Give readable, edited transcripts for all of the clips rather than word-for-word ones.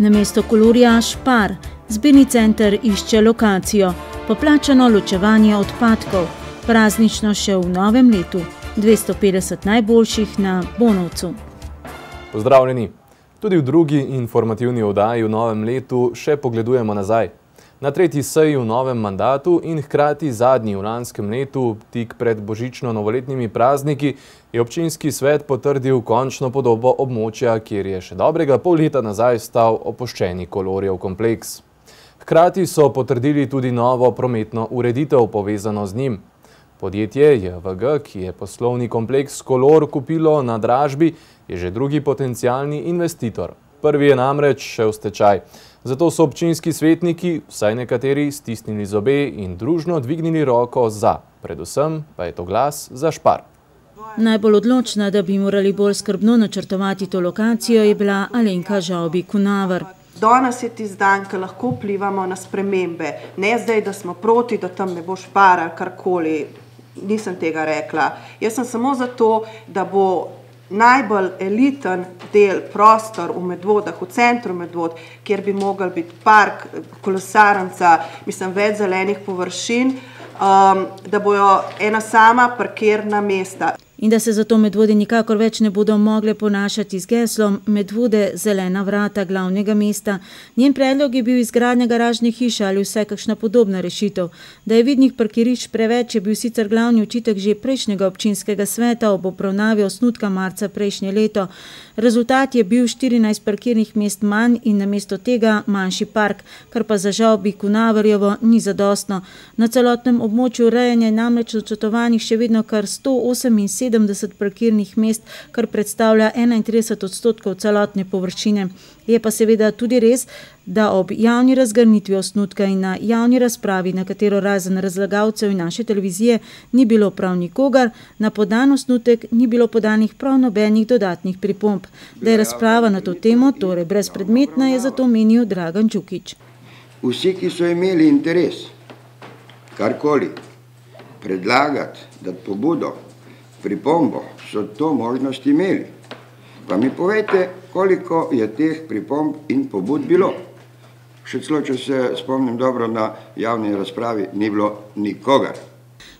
Namesto kolorja Špar, zbirni center išče lokacijo, poplačano ločevanje odpadkov, praznično še v novem letu, 250 najboljših na Bonovcu. Pozdravljeni! Tudi v drugi informativni oddaji v novem letu še pogledujemo nazaj. Na tretji seji v novem mandatu in hkrati zadnji v lanskem letu, tik pred božično-novoletnimi prazniki, je občinski svet potrdil končno podobo območja, kjer je še dobrega pol leta nazaj stal opuščeni Kolorjev kompleks. Hkrati so potrdili tudi novo prometno ureditev povezano z njim. Podjetje JVG, ki je poslovni kompleks Kolor kupilo na dražbi, je že drugi potencialni investitor. Prvi je namreč še v stečaj. Zato so občinski svetniki, vsaj nekateri, stisnili zobe in družno dvignili roko za. Predvsem pa je to glas za Špar. Najbolj odločna, da bi morali bolj skrbno načrtovati to lokacijo, je bila Alenka Žavbi-Kunaver. Danes je tisti dan, ko lahko vplivamo na spremembe. Ne zdaj, da smo proti, da tam ne bo Špar ali karkoli. Nisem tega rekla. Jaz sem samo zato, da bo najbolj eliten del, prostor v Medvodah, v centru Medvod, kjer bi mogel biti park, kolesarnica, več zelenih površin, da bojo ena sama parkirna mesta. In da se zato Medvode nikakor več ne bodo mogle ponašati z geslom Medvode zelena vrata glavnega mesta. Njen predlog je bil izgradnja garažne hiše ali vsaj kakšna podobna rešitev. Da je vidnih parkirišč preveč, je bil sicer glavni očitek že prejšnjega občinskega sveta ob obravnavi osnutka marca prejšnje leto. Rezultat je bil 14 parkirnih mest manj in namesto tega manjši park, kar pa za Žavbi-Kunaverjevo ni zadostno. Na celotnem območju urejanja je namreč načrtovanih še vedno kar 178 parkirnih mest, kar predstavlja 31% celotne površine. Je pa seveda tudi res, da ob javni razgrnitvi osnutka in na javni razpravi, na katero razen razlagalcev in naše televizije ni bilo prav nikogar, na podan osnutek ni bilo podanih prav nobenih dodatnih pripomb. Da je razprava na to temo torej brezpredmetna, je zato menil Dragan Đukić. Vsi, ki so imeli interes, karkoli, predlagati, dati pobudo, pripombo, so to možnost imeli. Pa mi povejte, koliko je teh pripomb in pobud bilo. Še celo, če se spomnim dobro, na javni razpravi ni bilo nikogar.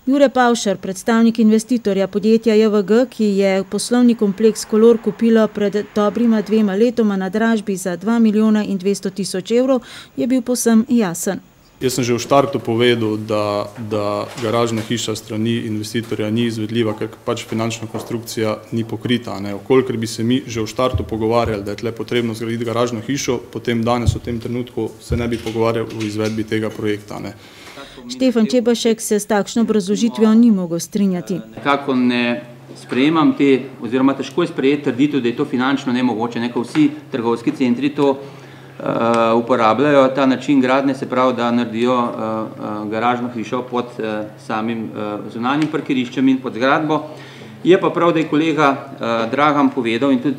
Jure Pavšar, predstavnik investitorja podjetja JVG, ki je poslovni kompleks Kolor kupilo pred dobrima 2 letoma na dražbi za 2 milijona in 200 tisoč evrov, je bil povsem jasen. Jaz sem že v štartu povedal, da garažna hiša strani investitorja ni izvedljiva, ker pač finančna konstrukcija ni pokrita. Okolikor bi se mi že v štartu pogovarjali, da je tle potrebno zgraditi garažno hišo, potem danes v tem trenutku se ne bi pogovarjali o izvedbi tega projekta. Štefan Čebašek se s takšno obrazložitvijo ni mogel strinjati. Nekako ne sprejemam oziroma težko je sprejeti trditev, da je to finančno nemogoče. Vsi trgovski centri to uporabljajo ta način gradnje, se pravi, da naredijo garažno hišo pod samim zunanjim parkiriščem in pod zgradbo. Je pa prav, da je kolega Dragan povedal in tudi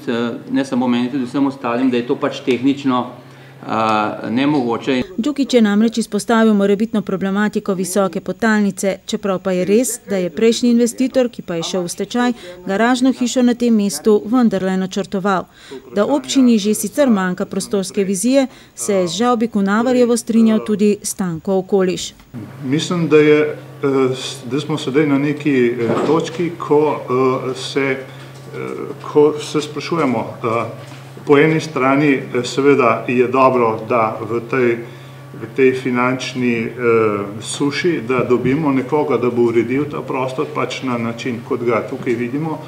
ne samo meni, tudi vsem ostalim, da je to pač tehnično nemogoče. Đukić je namreč izpostavil morebitno problematiko visoke podtalnice, čeprav pa je res, da je prejšnji investitor, ki pa je šel v stečaj, garažno hišo na tem mestu vendarle načrtoval. Da občini že sicer manjka prostorske vizije, se je z Žavbi-Kunaverjevo strinjal tudi Stanko Okoliš. Mislim, da smo sedaj na neki točki, ko se sprašujemo. Po eni strani seveda je dobro, da v tej finančni suši, da dobimo nekoga, da bo uredil ta prostor pač na način, kot ga tukaj vidimo.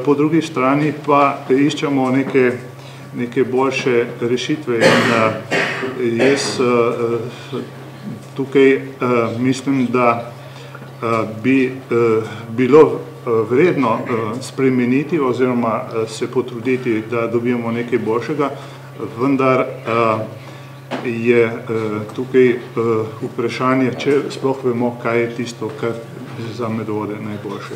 Po drugi strani pa iščemo neke boljše rešitve in jaz tukaj mislim, da bi bilo vredno spremeniti oziroma se potruditi, da dobimo nekaj boljšega, vendar je tukaj vprašanje, če sploh vemo, kaj je tisto, za Medvode najboljše.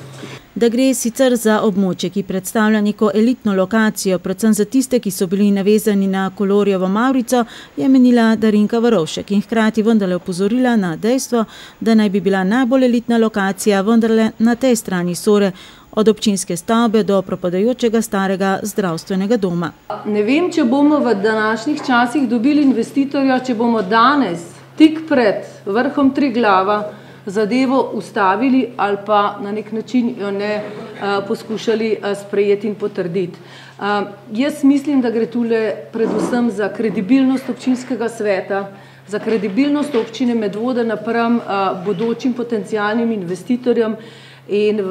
Da gre sicer za območje, ki predstavlja neko elitno lokacijo, predvsem za tiste, ki so bili navezani na Kolorjevo Mavrico, je menila Darinka Varovšek in hkrati vendarle opozorila na dejstvo, da naj bi bila najbolj elitna lokacija vendarle na tej strani Sore, od občinske stavbe do propadajočega starega zdravstvenega doma. Ne vem, če bomo v današnjih časih dobili investitorja, če bomo danes tik pred vrhom Triglava zadevo ustavili ali pa na nek način jo ne poskušali sprejeti in potrditi. Jaz mislim, da gre tule predvsem za kredibilnost občinskega sveta, za kredibilnost občine Medvode napram bodočim potencialnim investitorjem. In v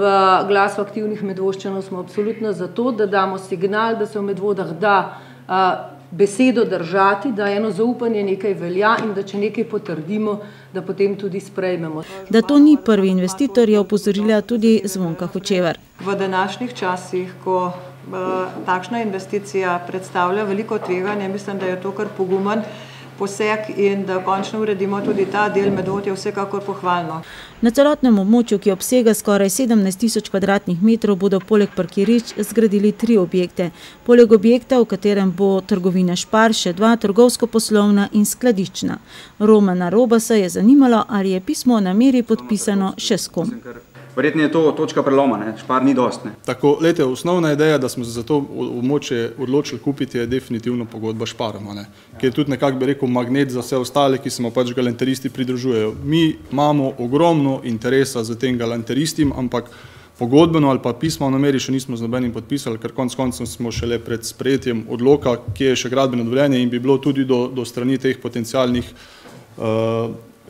Glasu aktivnih Medvoščanov smo absolutno za to, da damo signal, da se v Medvodah da besedo držati, da eno zaupanje nekaj velja in da če nekaj potrdimo, da potem tudi sprejmemo. Da to ni prvi investitor, je opozorila tudi Zvonka Hočevar. V današnjih časih, ko takšna investicija predstavlja veliko tveganje, mislim, da je to kar pogumen poseg in da končno uredimo tudi ta del Medvod, je vsekakor pohvalno. Na celotnem območju, ki obsega skoraj 17.000 kvadratnih metrov, bodo poleg parkirišč zgradili 3 objekte. Poleg objekta, v katerem bo trgovina Špar, še 2 trgovsko-poslovna in skladiščna. Romana Robasa je zanimalo, ali je pismo o nameri podpisano še s kom. Verjetno je to točka preloma, Špar ni dost. Tako, lejte, osnovna ideja, da smo se za to območje odločili kupiti, je definitivno pogodba s Šparom, ki je tudi nekako, bi rekel, magnet za vse ostale, ki se mu pač galanteristi pridružujejo. Mi imamo ogromno interesa za tem galanteristim, ampak pogodbeno ali pa pismo o nameri še nismo z nobenim podpisali, ker konec koncev smo šele pred sprejetjem odloka, ki je še gradbeno dovoljenje in bi bilo tudi do strani teh potencialnih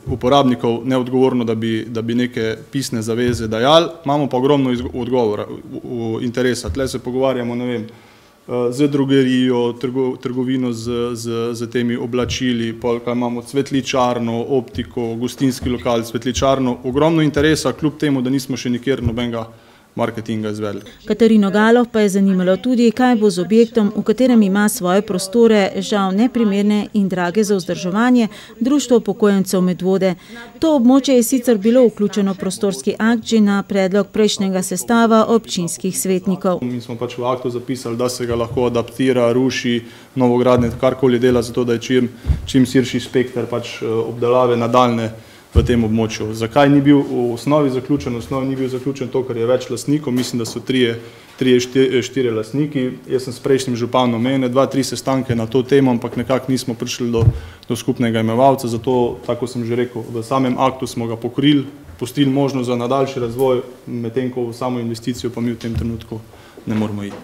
uporabnikov neodgovorno, da bi neke pisne zaveze dajali. Imamo pa ogromno odgovora, interesa. Tle se pogovarjamo, ne vem, z drogerijo, trgovino z temi oblačili, polka imamo cvetličarno, optiko, gostinski lokal, cvetličarno. Ogromno interesa, kljub temu, da nismo še nikjer nobenega marketinga izvedli. Katarino Galoh pa je zanimalo tudi, kaj bo z objektom, v katerem ima svoje prostore, žal neprimerne in drage za vzdrževanje, Društvo upokojencev Medvode. To območje je sicer bilo vključeno v prostorski akt že na predlog prejšnjega sestava občinskih svetnikov. Mi smo pač v aktu zapisali, da se ga lahko adaptira, ruši, novogradnje, karkoli dela, zato da je čim širši spekter pač obdelave nadaljne v tem območju. Zakaj ni bil v osnovi zaključen? V osnovi ni bil zaključen to, ker je več lastnikov, mislim, da so 3-4 lastniki. Jaz sem s prejšnjim županom imel 2-3 sestanke na to temo, ampak nekako nismo prišli do skupnega imevalca, zato, tako sem že rekel, v samem aktu smo ga pokrili, pustili možnost za nadaljši razvoj, medtem ko v samo investicijo pa mi v tem trenutku ne moramo iti.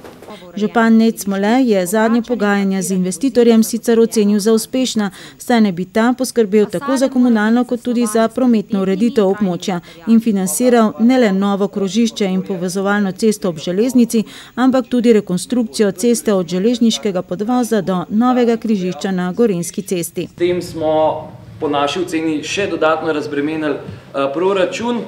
Župan Ned Smole je zadnje pogajanja z investitorjem sicer ocenil za uspešna, saj ne bi ta poskrbel tako za komunalno kot tudi za prometno ureditev območja in financiral ne le novo krožišče in povezovalno cesto ob železnici, ampak tudi rekonstrukcijo ceste od železniškega podvoza do novega križišča na Gorenjski cesti. S tem smo po naši oceni še dodatno razbremenili proračun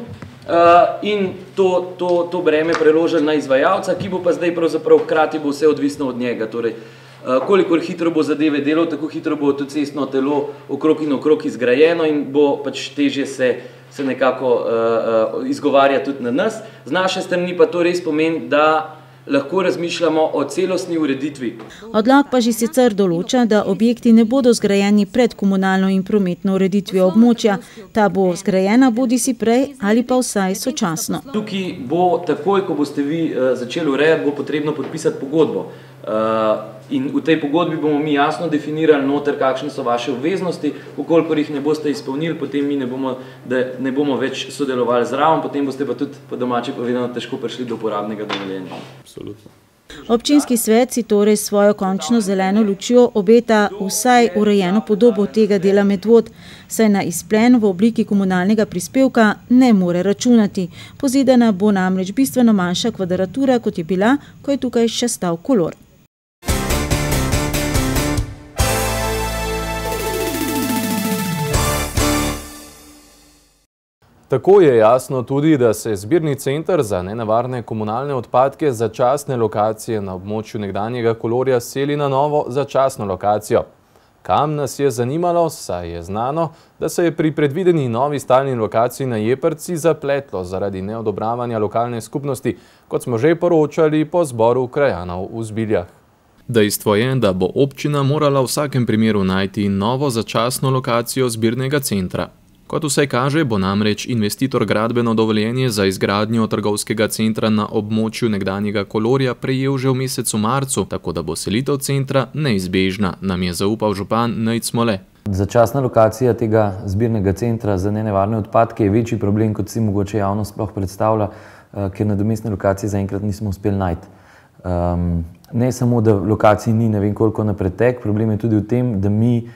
in to breme preložili na izvajalca, ki bo pa zdaj pravzaprav hkrati bo vse odvisno od njega. Torej, kolikor hitro bo zadeve delal, tako hitro bo tudi cestno telo okrog in okrog izgrajeno in bo pač težje se nekako izgovarja tudi na nas. Z naše strani pa to res pomeni, da lahko razmišljamo o celostni ureditvi. Odlok pa že sicer določa, da objekti ne bodo zgrajeni pred komunalno in prometno ureditvijo območja. Ta bo zgrajena bodisi prej ali pa vsaj sočasno. Tukaj bo takoj, ko boste vi začeli urejati, bo potrebno podpisati pogodbo. In v tej pogodbi bomo mi jasno definirali noter, kakšne so vaše obveznosti, ukolikor jih ne boste izpolnili, potem mi ne bomo več sodelovali zraven, potem boste pa tudi po domače povedano težko prišli do uporabnega dovoljenja. Absolutno. Občinski svet si torej svojo končno zeleno lučjo obeta vsaj urejeno podobo tega dela Medvod, saj na izplen v obliki komunalnega prispevka ne more računati. Pozidana bo namreč bistveno manjša kvadratura, kot je bila, ko je tukaj še stal Kolor. Tako je jasno tudi, da se zbirni center za nenevarne komunalne odpadke začasne lokacije na območju nekdanjega Kolorja seli na novo začasno lokacijo. Kam nas je zanimalo, saj je znano, da se je pri predvideni novi stalni lokaciji na Jeprci zapletlo zaradi neodobravanja lokalne skupnosti, kot smo že poročali po zboru krajanov v Zbiljah. Dejstvo je, da bo občina morala v vsakem primeru najti novo začasno lokacijo zbirnega centra. Kot vse kaže, bo namreč investitor gradbeno dovoljenje za izgradnjo trgovskega centra na območju nekdanjega Kolorja prejel že v mesecu marcu, tako da bo selitev centra neizbežna, nam je zaupal župan Nejc Smole. Začasna lokacija tega zbirnega centra za nenevarne odpadke je večji problem, kot si mogoče javnost sploh predstavlja, ker nadomestne lokacije zaenkrat nismo uspeli najti. Ne samo, da lokacij ni ne vem koliko na pretek, problem je tudi v tem, da mi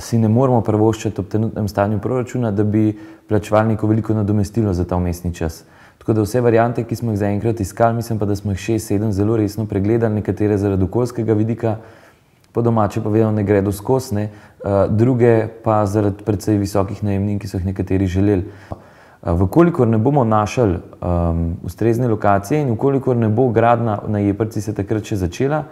si ne moremo privoščiti ob trenutnem stanju proračuna, da bi plačevali neko veliko nadomestilo za ta vmesni čas. Tako da vse variante, ki smo jih zaenkrat iskali, mislim pa, da smo jih 6-7 zelo resno pregledali, nekatere zaradi okoljskega vidika, po domače povedano ne gredo skozi, druge pa zaradi precej visokih najemnin, ki so jih nekateri želeli. Vkolikor ne bomo našli ustrezne lokacije in vkolikor ne bo gradnja na Jeprci se takrat še začela,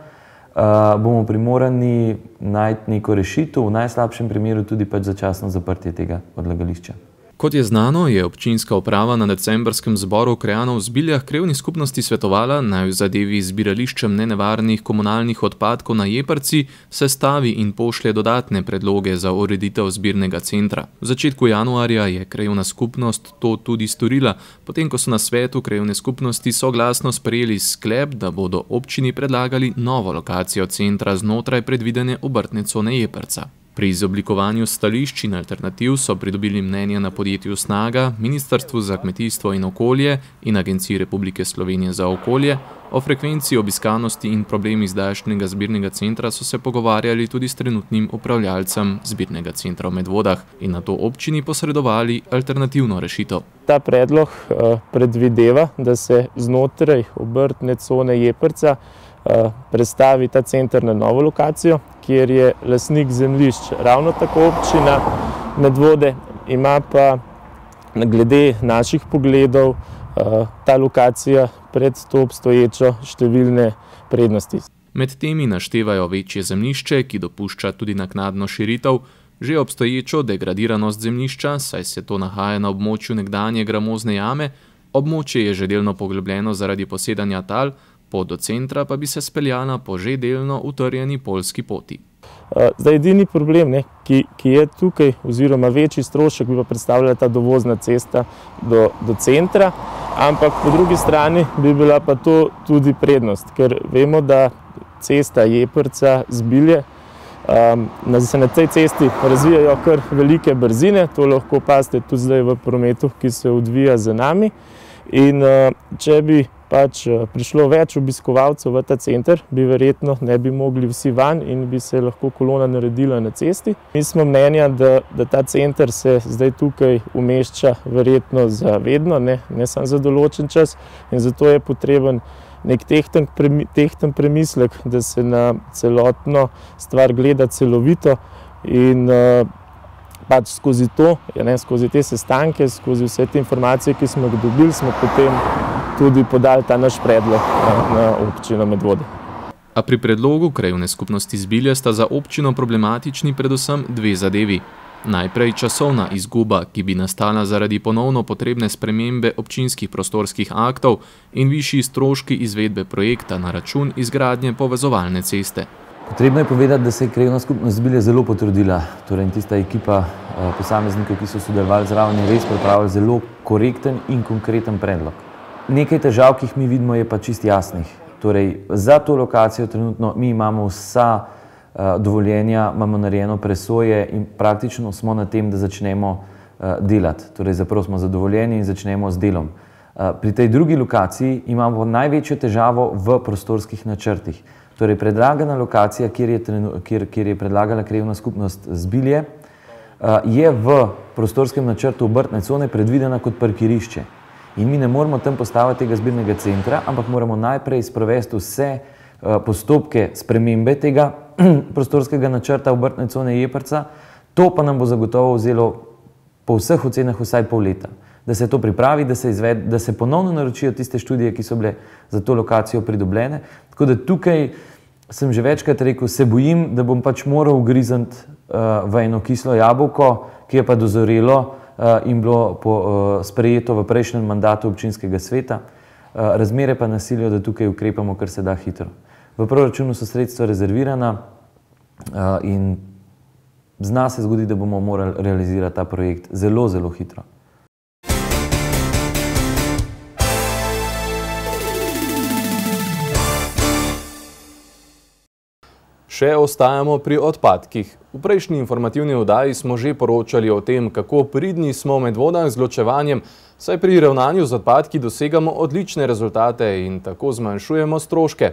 bomo primorani najti neko rešitev, v najslabšem primeru tudi pač začasno zaprtje tega odlagališča. Kot je znano, je občinska uprava na decembrskem zboru krajanov v Zbiljah krajevni skupnosti svetovala, naj v zadevi z zbirališčem nenevarnih komunalnih odpadkov na Jeprci sestavi in pošlje dodatne predloge za ureditev zbirnega centra. V začetku januarja je krajevna skupnost to tudi storila, potem ko so na svetu krajevne skupnosti soglasno sprejeli sklep, da bodo občini predlagali novo lokacijo centra znotraj predvidene obrtne cone Jeprca. Pri izoblikovanju stališč in alternativ so pridobili mnenja na podjetju Snaga, Ministrstvu za kmetijstvo in okolje in Agenciji Republike Slovenije za okolje. O frekvenci, obiskanosti in problemi zdajšnjega zbirnega centra so se pogovarjali tudi s trenutnim upravljalcem zbirnega centra v Medvodah in na to občini posredovali alternativno rešitev. Ta predlog predvideva, da se znotraj obrtne cone Jeprca prestavi ta center na novo lokacijo, kjer je lastnik zemljišč ravno tako občina Medvode, ima pa glede naših pogledov ta lokacija pred to obstoječo številne prednosti. Med temi naštevajo večje zemljišče, ki dopušča tudi naknadno širitev, že obstoječo degradiranost zemljišča, saj se to nahaja na območju nekdanje gramozne jame, območje je že delno poglobljeno zaradi posedanja tal, pot do centra pa bi se speljala po že delno utrjeni poljski poti. Zdaj, edini problem, ki je tukaj, oziroma večji strošek, bi pa predstavljala ta dovozna cesta do centra, ampak po drugi strani bi bila pa to tudi prednost, ker vemo, da cesta Jeprca Zbilje, se na tej cesti razvijajo kar velike brzine, to lahko opazite tudi zdaj v prometu, ki se odvija za nami. In če bi pač prišlo več obiskovalcev v ta center, bi verjetno ne bi mogli vsi van in bi se lahko kolona naredila na cesti. Mi smo mnenja, da ta center se zdaj tukaj umešča verjetno za vedno, ne samo za določen čas, in zato je potreben nek tehten premislek, da se na celotno stvar gleda celovito in pač skozi to, skozi te sestanke, skozi vse te informacije, ki smo jih dobili, smo potem tudi podali ta naš predlog na občino Medvode. A pri predlogu krajevne skupnosti Zbilje sta za občino problematični predvsem dve zadevi. Najprej časovna izguba, ki bi nastala zaradi ponovno potrebne spremembe občinskih prostorskih aktov in višji stroški izvedbe projekta na račun izgradnje povezovalne ceste. Potrebno je povedati, da se je krajevna skupnost Zbilje zelo potrudila, torej tista ekipa posameznikov, ki so sodelovali zraven, je res pripravili zelo korekten in konkreten predlog. Nekaj težav, ki jih mi vidimo, je pa čist jasnih. Torej, za to lokacijo trenutno mi imamo vsa dovoljenja, imamo narejeno presoje in praktično smo na tem, da začnemo delati. Torej, zaprosimo za dovoljenje in začnemo z delom. Pri tej drugi lokaciji imamo največjo težavo v prostorskih načrtih. Torej, predlagana lokacija, kjer je predlagala krajevna skupnost Zbilje, je v prostorskem načrtu obrtne cone predvidena kot parkirišče. In mi ne moramo tam postaviti tega zbirnega centra, ampak moramo najprej sprovesti vse postopke spremembe tega prostorskega načrta obrtne cone Jeprca. To pa nam bo zagotovo vzelo po vseh ocenah vsaj pol leta. Da se to pripravi, da se ponovno naročijo tiste študije, ki so bile za to lokacijo pridobljene. Tako da tukaj sem že večkrat rekel, se bojim, da bom pač moral ugrizniti v eno kislo jabolko, ki je pa dozorelo in bilo sprejeto v prejšnjem mandatu občinskega sveta. Razmere pa nasilijo, da tukaj ukrepamo, kar se da hitro. V proračunu so sredstva rezervirana in zna se zgodi, da bomo morali realizirati ta projekt zelo, zelo hitro. Še ostajamo pri odpadkih. V prejšnji informativni oddaji smo že poročali o tem, kako pridni smo v Medvodah z ločevanjem, saj pri ravnanju z odpadki dosegamo odlične rezultate in tako zmanjšujemo stroške.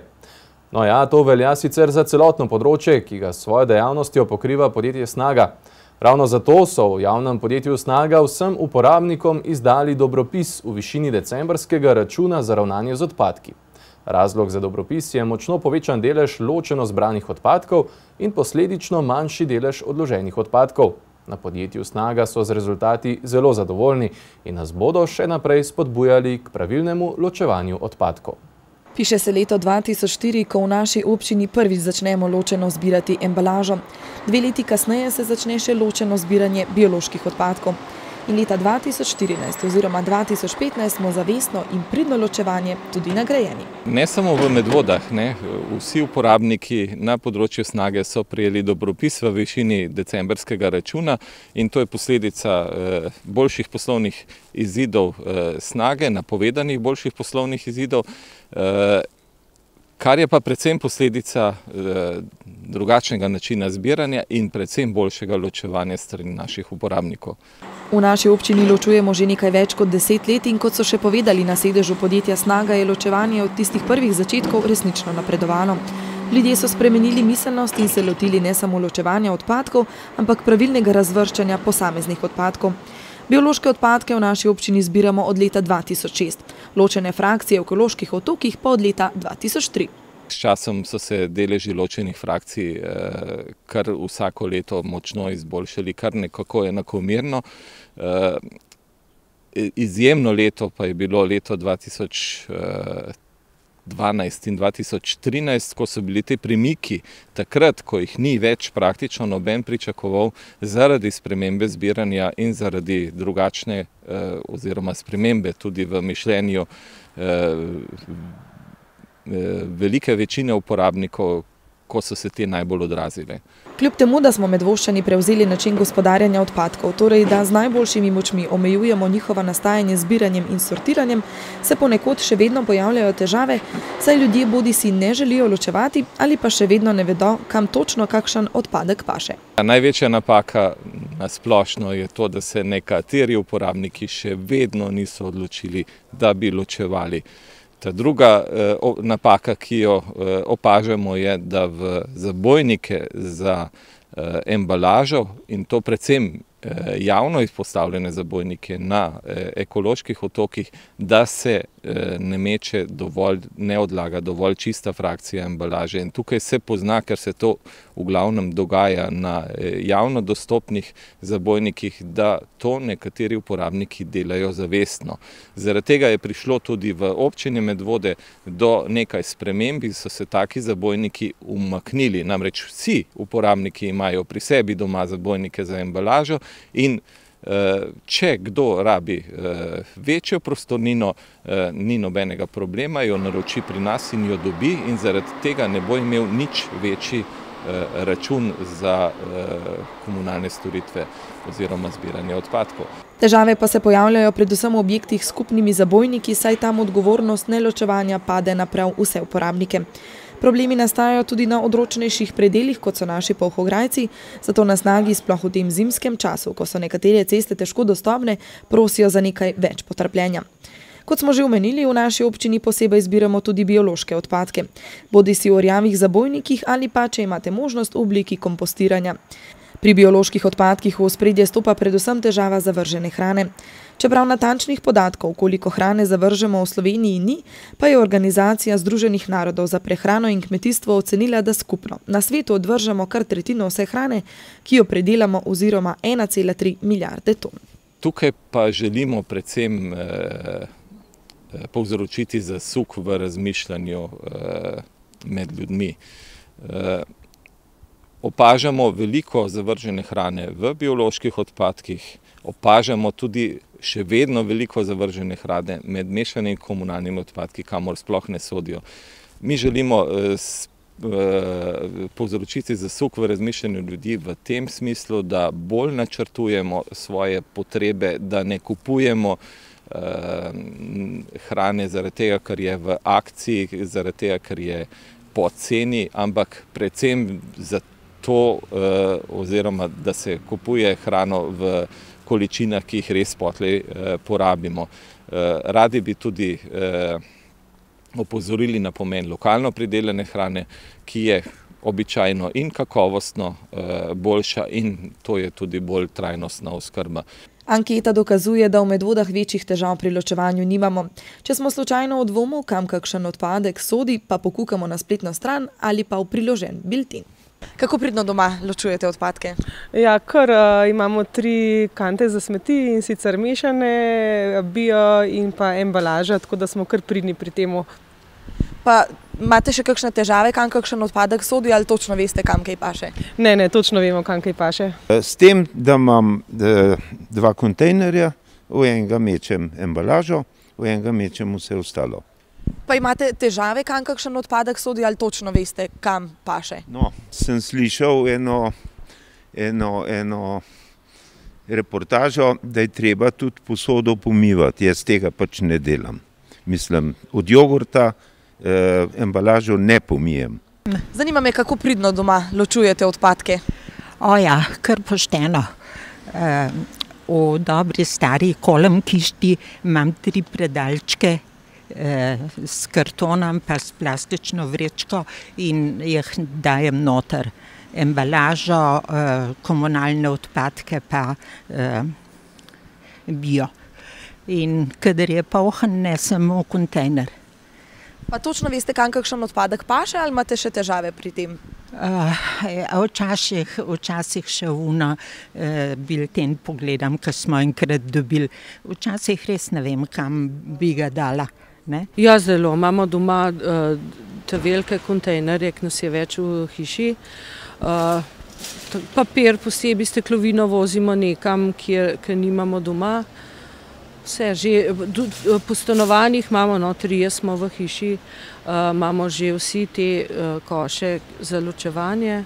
No ja, to velja sicer za celotno področje, ki ga s svojo dejavnostjo pokriva podjetje Snaga. Ravno zato so v javnem podjetju Snaga vsem uporabnikom izdali dobropis v višini decembrskega računa za ravnanje z odpadki. Razlog za dobropis je močno povečan delež ločeno zbranih odpadkov in posledično manjši delež odloženih odpadkov. Na podjetju Snaga so z rezultati zelo zadovoljni in nas bodo še naprej spodbujali k pravilnemu ločevanju odpadkov. Piše se leto 2004, ko v naši občini prvič začnemo ločeno zbirati embalažo. 2 leti kasneje se začne še ločeno zbiranje bioloških odpadkov. In leta 2014 oziroma 2015 smo zavestno in pridno ločevanje tudi nagrajeni. Ne samo v Medvodah, vsi uporabniki na področju Snage so prejeli dobropis v višini decembrskega računa in to je posledica boljših poslovnih izidov Snage, napovedanih boljših poslovnih izidov, kar je pa predvsem posledica drugačnega načina zbiranja in predvsem boljšega ločevanja strani naših uporabnikov. V naši občini ločujemo že nekaj več kot 10 let in kot so še povedali na sedežu podjetja Snaga, je ločevanje od tistih prvih začetkov resnično napredovalo. Ljudje so spremenili miselnost in se lotili ne samo ločevanja odpadkov, ampak pravilnega razvrščanja posameznih odpadkov. Biološke odpadke v naši občini zbiramo od leta 2006, ločene frakcije v ekoloških otokih pa od leta 2003. S časom so se deleži ločenih frakcij kar vsako leto močno izboljšali, kar nekako enakomerno. Izjemno leto pa je bilo leto 2012 in 2013, ko so bili te premiki takrat, ko jih ni več praktično noben pričakoval zaradi spremembe zbiranja in zaradi drugačne oziroma spremembe tudi v mišljenju velike večine uporabnikov, ko so se te najbolj odrazile. Kljub temu, da smo Medvoščani prevzeli način gospodarjanja odpadkov, torej da z najboljšimi močmi omejujemo njihova nastajanje zbiranjem in sortiranjem, se ponekod še vedno pojavljajo težave, saj ljudje bodisi ne želijo ločevati ali pa še vedno ne vedo, kam točno kakšen odpadek paše. Največja napaka na splošno je to, da se nekateri uporabniki še vedno niso odločili, da bi ločevali. Ta druga napaka, ki jo opažamo, je, da v zabojnike za embalažo in to predvsem javno izpostavljene zabojnike na ekoloških otokih, da se ne meče dovolj, ne odlaga dovolj čista frakcija embalaže. In tukaj se pozna, ker se to v glavnem dogaja na javno dostopnih zabojnikih, da to nekateri uporabniki delajo zavestno. Zaradi tega je prišlo tudi v občini Medvode do nekaj sprememb in so se taki zabojniki umaknili. Namreč vsi uporabniki imajo pri sebi doma zabojnike za embalažo in če kdo rabi večjo prostornino, ni nobenega problema, jo naroči pri nas in jo dobi in zaradi tega ne bo imel nič večji račun za komunalne storitve oziroma zbiranje odpadkov. Težave pa se pojavljajo predvsem v objektih s skupnimi zabojniki, saj tam odgovornost neločevanja pade na prav vse uporabnike. Problemi nastajajo tudi na odročnejših predelih, kot so naši polhograjci, zato na Snagi sploh v tem zimskem času, ko so nekatere ceste težko dostopne, prosijo za nekaj več potrpljenja. Kot smo že omenili, v naši občini posebej zbiramo tudi biološke odpadke, bodisi v rjavih zabojnikih ali pa, če imate možnost, v obliki kompostiranja. Pri bioloških odpadkih v ospredje stopa predvsem težava zavržene hrane. Čeprav natančnih podatkov, koliko hrane zavržemo v Sloveniji ni, pa je Organizacija Združenih narodov za prehrano in kmetijstvo ocenila, da skupno na svetu odvržemo kar tretjino vse hrane, ki jo predelamo, oziroma 1,3 milijarde ton. Tukaj pa želimo predvsem povzročiti zasuk v razmišljanju med ljudmi. Opažamo veliko zavržene hrane v bioloških odpadkih, opažamo tudi še vedno veliko zavržene hrane med mešanimi komunalnimi odpadki, kamor sploh ne sodijo. Mi želimo povzročiti zasuk v razmišljanju ljudi v tem smislu, da bolj načrtujemo svoje potrebe, da ne kupujemo hrane zaradi tega, ker je v akciji, zaradi tega, ker je poceni, ampak predvsem zato, oziroma da se kupuje hrano v količinah, ki jih res potlej porabimo. Radi bi tudi opozorili na pomen lokalno pridelane hrane, ki je običajno in kakovostno boljša in to je tudi bolj trajnostna oskrba. Anketa dokazuje, da v Medvodah večjih težav pri ločevanju nimamo. Če smo slučajno v dvomu, kam kakšen odpadek sodi, pa pokukamo na spletno stran ali pa v priložen bilten. Kako pridno doma ločujete odpadke? Ja, kar imamo 3 kante za smeti, in sicer mešane, bio in pa embalaža, tako da smo kar pridni pri temu. Pa imate še kakšne težave, kam kakšen odpadek sodi, ali točno veste, kam kaj paše? Ne, točno vemo, kam kaj paše. S tem, da imam 2 kontejnerja, v enega mečem embalažo, v enega mečem vse ostalo. Pa imate težave, kam kakšen odpadek sodi, ali točno veste, kam paše? No, sem slišal eno reportažo, da je treba tudi posodo pomivati. Jaz tega pač ne delam. Mislim, od jogurta embalažo ne pomijem. Zanima me, kako pridno doma ločujete odpadke? Ja, kar pošteno. V dobri stari kolem kišti imam 3 predalčke s kartonom pa s plastično vrečko in jih dajem noter. Embalažo, komunalne odpadke pa bio. In kadar je poln, nesem v kontejner. Pa točno veste, kam kakšen odpadek paše, ali imate še težave pri tem? Včasih še bilten pogledam, ko smo enkrat dobili. Včasih res ne vem, kam bi ga dala. Ja, zelo. Imamo doma te velike kontejnerje, ki nas je več v hiši. Papir posebej, steklovino vozimo nekam, kjer nimamo doma. Vse že, po stanovanjih imamo, 3 smo v hiši, imamo že vsi te koše za ločevanje,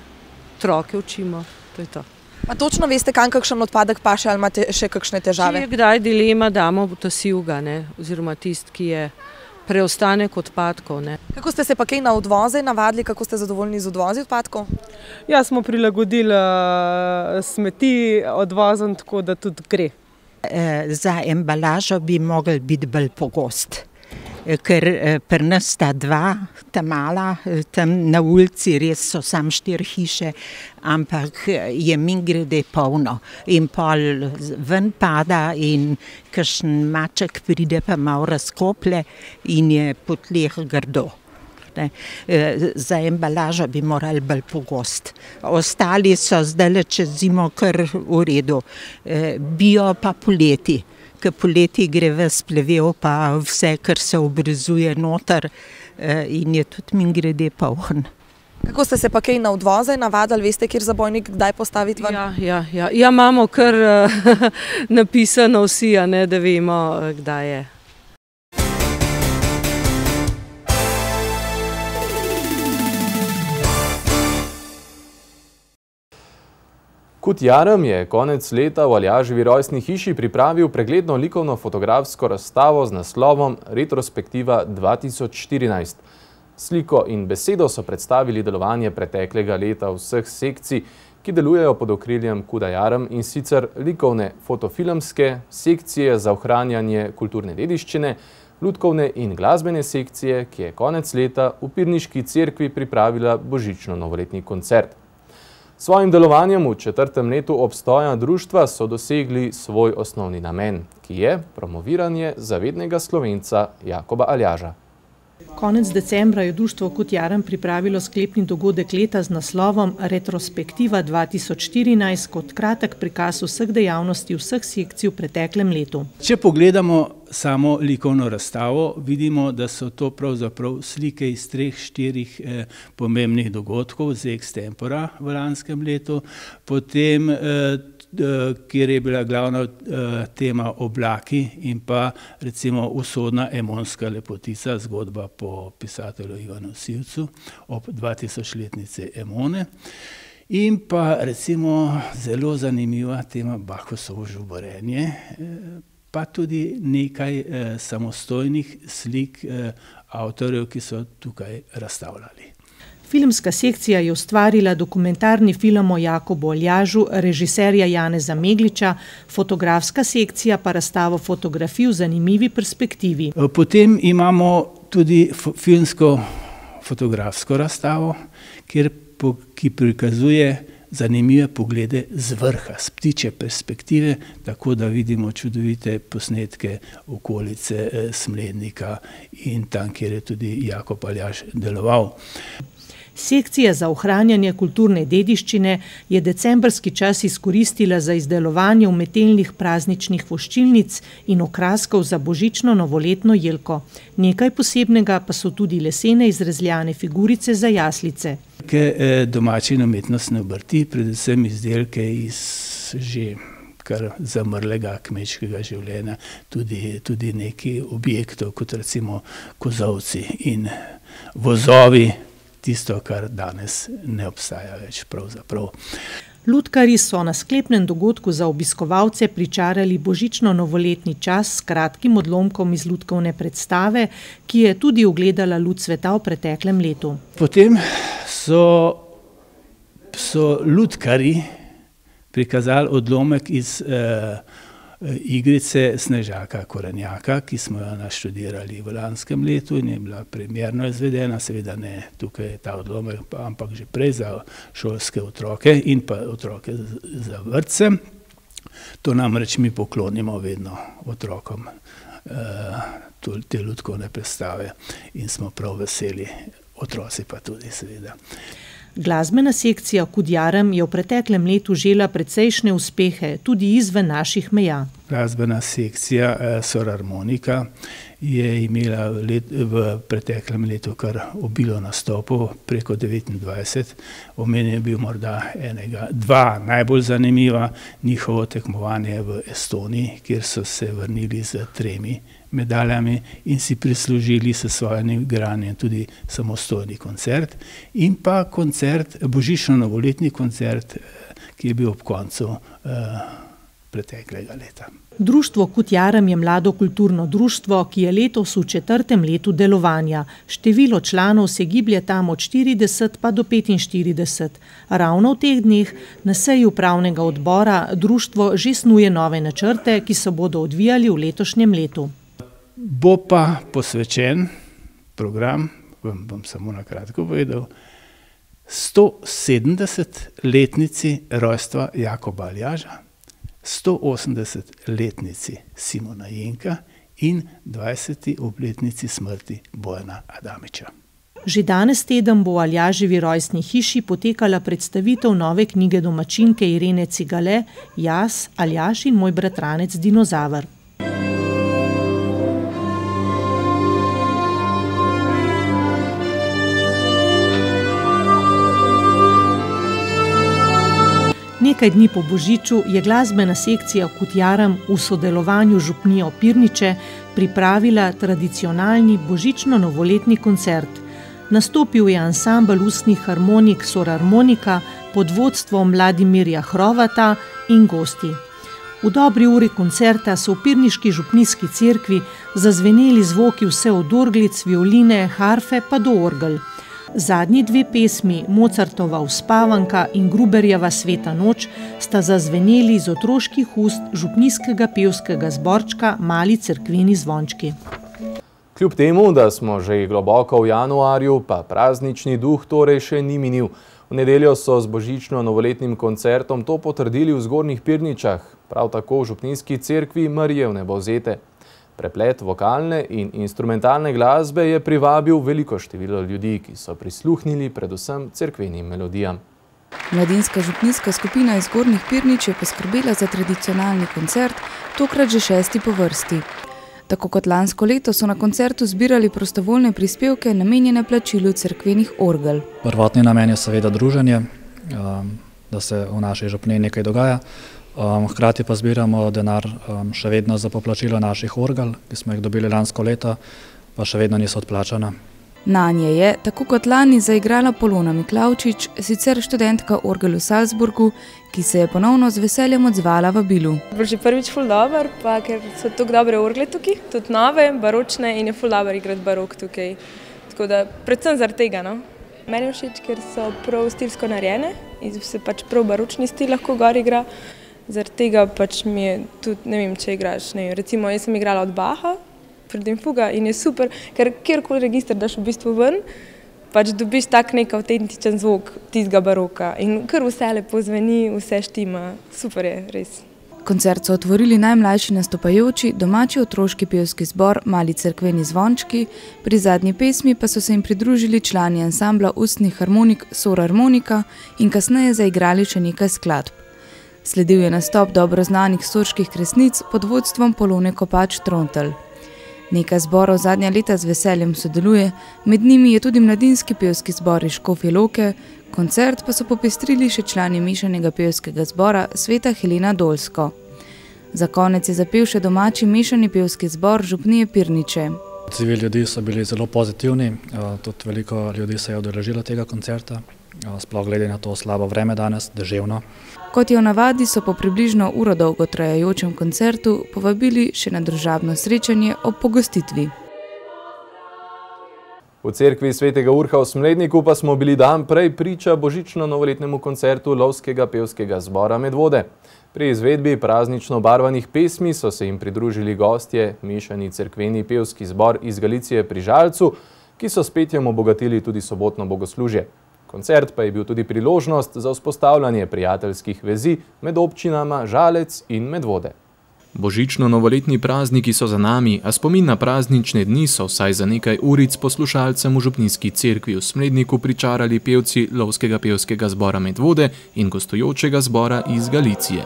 otroke učimo, to je to. Pa točno veste, kam kakšen odpadek paše, ali imate še kakšne težave? Če je kdaj dilema, damo v tasivga, oziroma tisti, ki je preostanek odpadkov. Kako ste se pa kaj na odvoze navadili, kako ste zadovoljni z odvozi odpadkov? Ja, smo prilagodili smeti odvozom, tako da tudi gre. Za embalažo bi mogli biti bolj pogost, ker pri nas sta 2, ta mala, tam na ulici res so samo 4 hiše, ampak je mimogrede polno in pol ven pada in kakšen maček pride pa malo razkoplje in je po tleh grdo. Za embalažo bi morali bolj pogost. Ostali so zdaj čez zimo kar v redu. Bio pa poleti, ker poleti gre ves plevel pa vse, kar se obrazuje noter in je tudi mimogrede poln. Kako ste se pa kaj na odvoze navadili, veste, kjer zabojnik kdaj postaviti ven? Ja, imamo kar napisano vsi, da vemo, kdaj je. Kut Jarem je konec leta v Aljaževi rojstni hiši pripravil pregledno likovno-fotografsko razstavo z naslovom Retrospektiva 2014. Sliko in besedo so predstavili delovanje preteklega leta vseh sekcij, ki delujejo pod okriljem Kuta Jarem, in sicer likovne fotofilmske, sekcije za ohranjanje kulturne dediščine, lutkovne in glasbene sekcije, ki je konec leta v Pirniški cerkvi pripravila božično-novoletni koncert. Svojim delovanjem v 4. letu obstoja društva so dosegli svoj osnovni namen, ki je promoviranje zavednega Slovenca Jakoba Aljaža. Konec decembra je društvo Kut Jarem pripravilo sklepni dogodek leta z naslovom Retrospektiva 2014 kot kratek prikaz vseh dejavnosti vseh sekcij v preteklem letu. Če pogledamo samo likovno razstavo, vidimo, da so to pravzaprav slike iz 3-4 pomembnih dogodkov z extempora v lanskem letu, potem kjer je bila glavna tema oblaki in pa recimo usodna emonska lepotica, zgodba po pisatelju Ivanu Sivcu ob 2000-letnici Emone. In pa recimo zelo zanimiva tema Bahusovo žuborenje, pa tudi nekaj samostojnih slik avtorjev, ki so tukaj razstavljali. Filmska sekcija je ustvarila dokumentarni film o Jakobu Aljažu, režiserja Janeza Megliča, fotografska sekcija pa razstavo fotografij v zanimivi perspektivi. Potem imamo tudi filmsko fotografsko razstavo, ki prikazuje zanimive poglede z vrha, z ptičje perspektive, tako da vidimo čudovite posnetke okolice Smlednika in tam, kjer je tudi Jakob Aljaž deloval. Sekcija za ohranjanje kulturne dediščine je decembrski čas izkoristila za izdelovanje umetelnih prazničnih voščilnic in okraskov za božično-novoletno jelko. Nekaj posebnega pa so tudi lesene izrezljane figurice za jaslice. Domače in umetnostne obrti, predvsem izdelke iz že kar zamrlega kmečkega življenja, tudi neki objektov, kot recimo kozolci in vozovi, tisto, kar danes ne obstaja več pravzaprav. Lutkarji so na sklepnem dogodku za obiskovalce pričarali božično-novoletni čas s kratkim odlomkom iz lutkovne predstave, ki je tudi ugledala luč sveta v preteklem letu. Potem so lutkarji prikazali odlomek iz igrice Snežaka Korenjaka, ki smo jo naštudirali v lanskem letu in je bila premierno izvedena, seveda ne tukaj ta odlomek, ampak že prej za šolske otroke in pa otroke za vrtce. To namreč mi poklonimo vedno otrokom, te lutkovne predstave, in smo prav veseli, otroci pa tudi seveda. Glasbena sekcija Kud Jarem je v preteklem letu žela precejšnje uspehe, tudi izven naših meja. Glasbena sekcija Sorarmonika je imela v preteklem letu kar obilo nastopov, preko 29. Omenjen je bil morda dva najbolj zanimiva, njihovo tekmovanje v Estoniji, kjer so se vrnili z 3 medaljami in si prislužili s svojim igranjem tudi samostojni koncert in pa božično-novoletni koncert, ki je bil ob koncu preteklega leta. Društvo Kud Jarem je mlado kulturno društvo, ki je letos v 4. letu delovanja. Število članov se giblje tam od 40 pa do 45. Ravno v teh dneh na seji upravnega odbora društvo že snuje nove načrte, ki se bodo odvijali v letošnjem letu. Bo pa posvečen program, bom samo na kratko povedal, 170-letnici rojstva Jakoba Aljaža, 180-letnici Simona Jenka in 20. obletnici smrti Bojana Adamiča. Že danes teden bo v Aljaževi rojstni hiši potekala predstavitev nove knjige domačinke Irene Cigale Jaz, Aljaž in moj bratranec Dinozaver. Nekaj dni po božiču je glasbena sekcija Kud Jarem v sodelovanju z župnijo Pirniče pripravila tradicionalni božično-novoletni koncert. Nastopil je ansambel ustnih harmonik Sorarmonika pod vodstvom Vladimirja Hrovata in gosti. V dobri uri koncerta so v pirniški župnijski cerkvi zazveneli zvoki vse od orglic, violine, harfe pa do orgel. Zadnji 2 pesmi, Mozartova Uspavanka in Gruberjeva Sveta noč, sta zazveneli iz otroških ust župnijskega pevskega zborčka Mali cerkveni zvončki. Kljub temu, da smo že globoko v januarju, pa praznični duh torej še ni minil. V nedeljo so z božično-novoletnim koncertom to potrdili v Zgornjih Pirničah, prav tako v župnijski cerkvi Marije Vnebovzete. Preplet vokalne in instrumentalne glasbe je privabil veliko število ljudi, ki so prisluhnili predvsem cerkvenim melodijam. Mladinska župnijska skupina iz Zgornjih Pirnič je poskrbela za tradicionalni koncert, tokrat že 6. po vrsti. Tako kot lansko leto so na koncertu zbirali prostovoljne prispevke namenjene plačilu cerkvenih orgel. Prvotni namen je seveda druženje, da se v naši župniji nekaj dogaja. Hkrati pa zbiramo denar še vedno za poplačilo naših orgel, ki smo jih dobili lansko leto, pa še vedno niso odplačana. Nanje je, tako kot lani, zaigrala Polona Miklavčič, sicer študentka orgel v Salzburgu, ki se je ponovno z veseljem odzvala vabilu. Že prvič ful dober, pa ker so tako dobre orgle tukaj, tudi nove, baročne in je ful dober igrati barok tukaj. Tako da predvsem zaradi tega, no. Meni je všeč, ker so prav stilsko narejene in se pač prav baročni stil lahko gor igra. Zaradi tega pač mi je tudi, ne vem, če igraš, ne vem, recimo jaz sem igrala od Bacha, Freddie Fuga in je super, ker kjerkoli register daš v bistvu ven, pač dobiš tak nek avtentičen zvok tistega baroka in kar vse lepo zveni, vse štima, super je, res. Koncert so otvorili najmlajši nastopajoči, domači otroški pevski zbor Mali cerkveni zvončki, pri zadnji pesmi pa so se jim pridružili člani ansambla ustnih harmonik Sor Harmonika in kasneje zaigrali še nekaj skladb. Sledil je nastop dobro znanih sorških kresnic pod vodstvom Polone Kopač-Trontelj. Nekaj zborov zadnja leta z veseljem sodeluje, med njimi je tudi mladinski pevski zbor iz Škofje Loke, koncert pa so popestrili še člani mešanega pevskega zbora Sveta Helena Dolsko. Za konec je zapel še domači mešani pevski zbor župnije Pirniče. Odzivi ljudi so bili zelo pozitivni, tudi veliko ljudi se je udeležilo tega koncerta, sploh glede na to slabo vreme danes, deževno. Kot je v navadi, so po približno uro dolgo trajajočem koncertu povabili še na družabno srečanje ob pogostitvi. V cerkvi Svetega Urha v Smledniku pa smo bili dan prej priča božično-novoletnemu koncertu lovskega pevskega zbora Medvode. Pri izvedbi praznično barvanih pesmi so se jim pridružili gostje, mešani cerkveni pevski zbor iz Galicije pri Žalcu, ki so s petjem obogatili tudi sobotno bogoslužje. Koncert pa je bil tudi priložnost za vzpostavljanje prijateljskih vezi med občinama Žalec in Medvode. Božično-novoletni prazniki so za nami, a spomin na praznične dni so vsaj za nekaj uric poslušalcem v župnijski cerkvi v Smledniku pričarali pevci lovskega pevskega zbora Medvode in gostujočega zbora iz Galicije.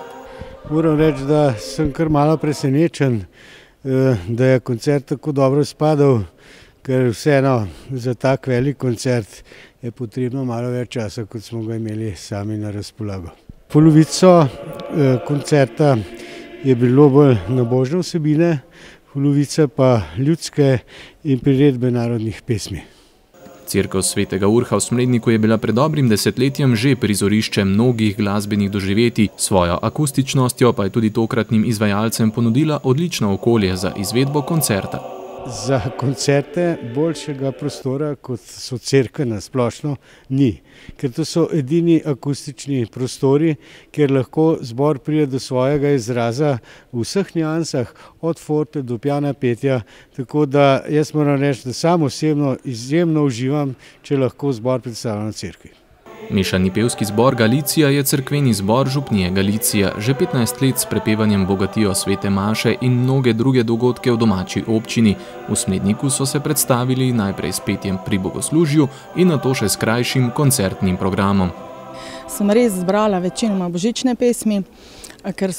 Moram reči, da sem kar malo presenečen, da je koncert tako dobro spadal, ker vseeno za tak velik koncert je potrebno malo več časa, kot smo ga imeli sami na razpolago. Polovico koncerta je bilo bolj nabožne vsebine, polovica pa ljudske in priredbe narodnih pesmi. Cerkev Svetega Urha v Smledniku je bila pred dobrim desetletjem že prizorišče mnogih glasbenih doživetij, svojo akustičnostjo pa je tudi tokratnim izvajalcem ponudila odlično okolje za izvedbo koncerta. Za koncerte boljšega prostora, kot so cerkve na splošno, ni. Ker to so edini akustični prostori, kjer lahko zbor pride do svojega izraza v vseh niansah, od forte do piana petja. Tako da jaz moram reči, da sam osebno izjemno uživam, če lahko zbor predstavljam na cerkvi. Mešani pevski zbor Galicija je cerkveni zbor župnije Galicija. Že 15 let s prepevanjem bogatijo svete maše in mnoge druge dogodke v domači občini. V Smledniku so se predstavili najprej s petjem pri bogoslužju in nato še s krajšim koncertnim programom. Sem res zbrala večinoma božične pesmi, ker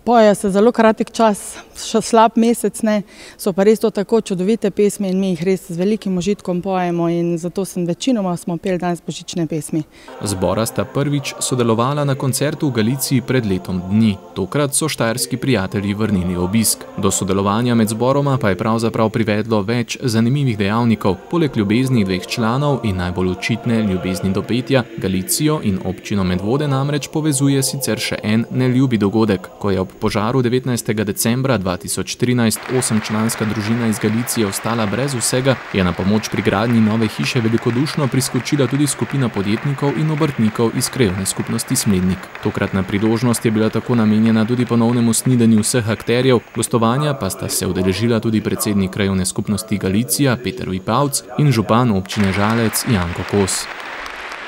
pojejo se zelo kratek čas, še slab mesec, ne, so pa res to tako čudovite pesmi in mi jih res z velikim užitkom pojemo in zato večinoma smo peli danes božične pesmi. Zbora sta prvič sodelovala na koncertu v Galiciji pred letom dni. Tokrat so štajerski prijatelji vrnili obisk. Do sodelovanja med zboroma pa je pravzaprav privedlo več zanimivih dejavnikov. Poleg ljubezni dveh članov in najbolj očitne ljubezni do petja, Galicijo in občino Medvode namreč povezuje sicer še en neljubi dogodek. Ko je ob požaru 19. decembra 2013 8-članska družina iz Galicije ostala brez vsega, je na pomoč pri gradnji nove hiše velikodušno priskočila tudi skupina podjetnikov in obrtnikov iz krajevne skupnosti Smlednik. Tokratna priložnost je bila tako namenjena tudi ponovnemu snidenju vseh akterjev, gostovanja pa sta se udeležila tudi predsednik krajevne skupnosti Galicija Peter Vipavc in župan občine Žalec Janko Kos.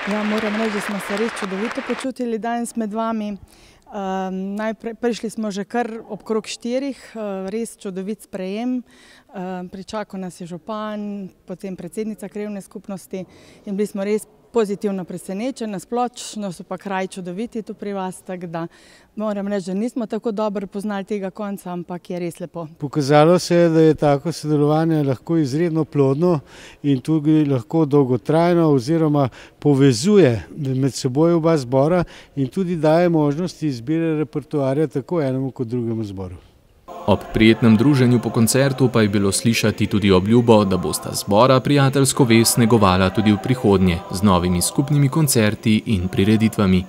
Ja, moram reči, da smo se res čudovito počutili danes med vami. Prišli smo že kar okrog 4, res čudovit sprejem. Pričakal nas je župan, potem predsednica krajevne skupnosti in bili smo res pozitivno presenečen, nasplošno so pa kraji čudoviti tu pri vas, tako da moram reči, da nismo tako dobro poznali tega konca, ampak je res lepo. Pokazalo se je, da je tako sodelovanje lahko izredno plodno in tudi lahko dolgotrajno oziroma povezuje med seboj oba zbora in tudi daje možnosti izbire repertoarja tako enemu kot drugemu zboru. Ob prijetnem druženju po koncertu pa je bilo slišati tudi obljubo, da bosta zbora prijateljsko vez negovala tudi v prihodnje z novimi skupnimi koncerti in prireditvami.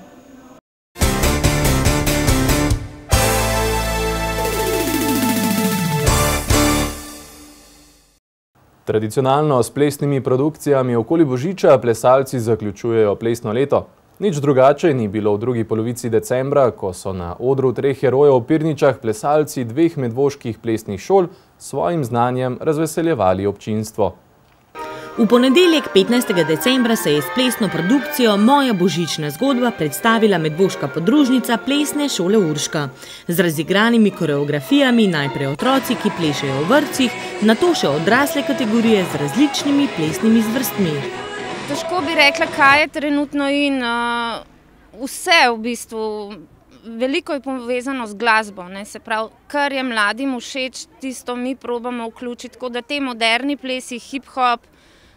Tradicionalno s plesnimi produkcijami okoli Božiča plesalci zaključujejo plesno leto. Nič drugače ni bilo v drugi polovici decembra, ko so na odru Treh herojev v Pirničah plesalci dveh medvoških plesnih šol s svojim znanjem razveseljevali občinstvo. V ponedeljek 15. decembra se je s plesno produkcijo Moja božična zgodba predstavila medvoška podružnica Plesne šole Urška. Z razigranimi koreografijami najprej otroci, ki plešejo v vrtcih, nato še odrasle kategorije z različnimi plesnimi zvrstmi. Težko bi rekla, kaj je trenutno in vse v bistvu. Veliko je povezano z glasbo, se pravi, kar je mladim všeč, tisto mi probamo vključiti, tako da te moderni plesi, hip-hop,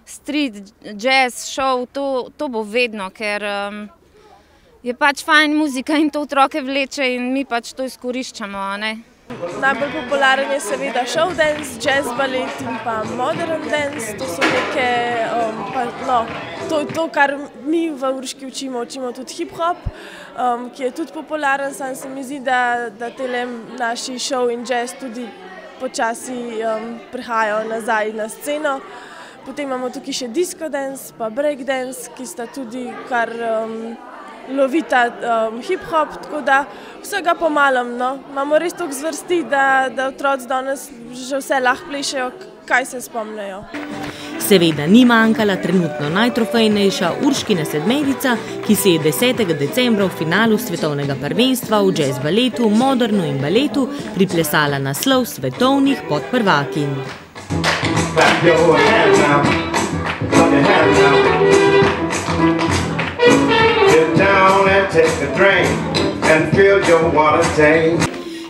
street, jazz, show, to bo vedno, ker je pač fajn muzika in to otroke vleče in mi pač to izkoriščamo, ne. Najbolj popularen je seveda show dance, jazz balet in pa modern dance, to so neke, to je to, kar mi v Urški učimo tudi hip-hop, ki je tudi popularen, sam se mi zdi, da tele naši show in jazz tudi počasi prihajajo nazaj na sceno. Potem imamo tukaj še disco dance pa break dance, ki sta tudi kar lovita hip-hop, tako da vsega po malem, no. Imamo res toliko zvrsti, da otroci danes že vse lahko plešejo, kaj se spomnejo. Seveda ni manjkala trenutno najtrofejnejša Urškina sedmerica, ki se je 10. decembra v finalu svetovnega prvenstva v jazz baletu, modernu in baletu priplesala naslov svetovnih podprvakinj. Clap your hands now, clap your hands now. Sit down and take a drink and fill your water tank.